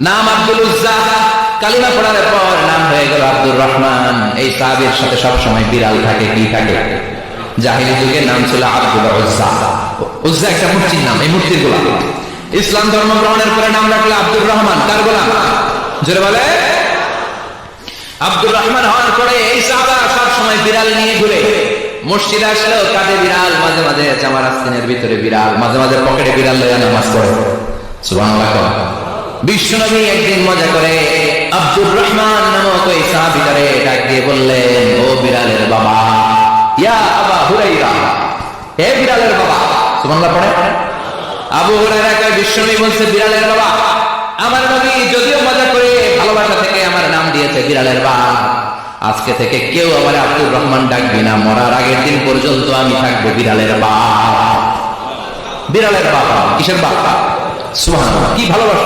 নাম আব্দুল উজ্জা, কালিমা পড়ার পর নাম হয়ে গেল আব্দুর রহমান। এই সাহাবীর সাথে সব সময় বিড়াল থাকে, কি থাকে? জাহিলি যুগে নাম ছিল আব্দুল উজ্জা। উজ্জা একটা মূর্তির নাম, এই মূর্তির গোলাম। ইসলাম ধর্ম গ্রহণের পরে নাম রাখলো আব্দুর রহমান, কার গোলাম? জোরে বলে। আব্দুর রহমান হওয়ার পরে এই সাহাবা সব সময় বিড়াল নিয়ে ঘুরে। মসজিদে আসলেও কাঁধে বিড়াল, মাঝে মাঝে জামার আস্তিনের ভিতরে বিড়াল, মাঝে মাঝে পকেটে বিড়াল লইয়া নামাজ পড়ে। সুবহানাল্লাহ। বিশ্বনবী একদিন মজা করে আব্দুর রহমান নামক ওই সাহাবীটারে ডাক দিয়ে বললেন, ও বিড়ালের বাবা, ইয়া আবা হুরাইরা, হে বিড়ালের বাবা। সুবহানাল্লাহ পড়ে। আবু হুরায়রা কয়, বিশ্বনবী বলছে বিড়ালের বাবা। আমার নবী যদিও মজা করে ভালোবাসা থেকে আমার নাম দিয়েছে বিড়ালের বাবা, আজকে থেকে কেউ আমার আব্দুর রহমান ডাকবি না, মরার আগের দিন পর্যন্ত আমি থাকবো বিড়ালের বাবা। বিড়ালের বাবা, কিসের বাবা? সুবহানাল্লাহ, কি ভালোবাসা!